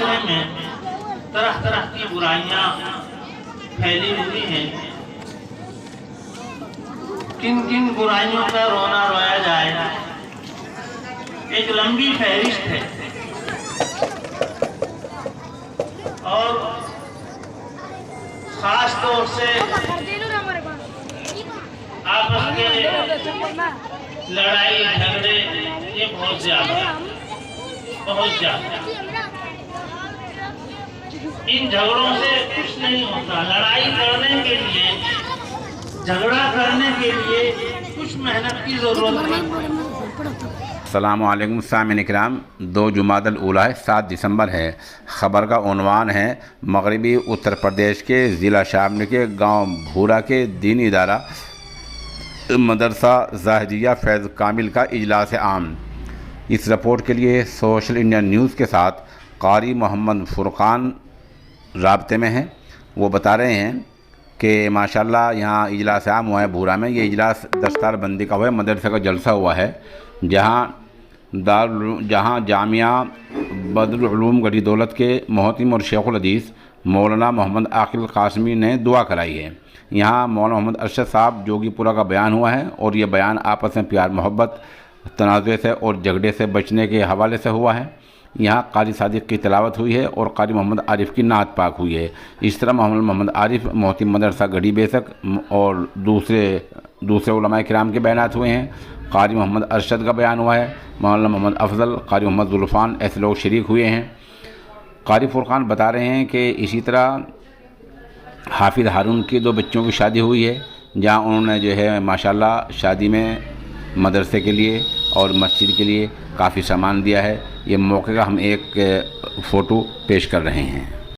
माशरे में तरह तरह की बुराइयां फैली हुई हैं। किन किन बुराइयों का रोना रोया जाए, एक लंबी फहरिस्त है। और खास तौर से आपस के लड़ाई झगड़े ये बहुत ज्यादा। इन झगड़ों से कुछ नहीं होता। लड़ाई करने के लिए, झगड़ा करने के लिए कुछ मेहनत की जरूरत है। अस्सलामुअलैकुम सामिन इकराम। 2 जुमादल ऊला है, 7 दिसंबर है। ख़बर का उन्वान है मगरबी उत्तर प्रदेश के ज़िला शामली के गांव भूरा के दीनी इदारा मदरसा ज़ाहिदिया फैज़ कामिल का इजलास आम। इस रिपोर्ट के लिए सोशल इंडिया न्यूज़ के साथ कारी मोहम्मद फ़ुरक़ान राब्ते में हैं। वो बता रहे हैं कि माशाल्लाह यहाँ इजलास आम हुआ है भूरा में। ये इजलास दस्तारबंदी का हुआ है, मदरसे का जलसा हुआ है, जहाँ जामिया बदरुल उलूम गढ़ी दौलत के मोहतम और शेखुल हदीस मौलाना मोहम्मद आकिल कासमी ने दुआ कराई है। यहाँ मौलाना मोहम्मद अरशद साहब जोगीपुरा का बयान हुआ है और ये बयान आपस में प्यार मोहब्बत, तनाज़ुए से और झगड़े से बचने के हवाले से हुआ है। यहाँ कारी सादिक की तिलावत हुई है और कारी मोहम्मद आरिफ की नात पाक हुई है। इस तरह मोहम्मद आरिफ मोहतम मदरसा गढ़ी बेसक और दूसरे उलमाए किराम के बयानात हुए हैं। कारी मोहम्मद अरशद का बयान हुआ है, मौलाना मोहम्मद अफजल, कारी मोहम्मद जुल्फ़ान, ऐसे लोग शरीक हुए हैं। कारी फ़ुरक़ान बता रहे हैं कि इसी तरह हाफिज़ हारून की 2 बच्चों की शादी हुई है, जहाँ उन्होंने जो है माशाल्लाह शादी में मदरसे के लिए और मस्जिद के लिए काफ़ी सामान दिया है। ये मौके का हम एक फ़ोटो पेश कर रहे हैं।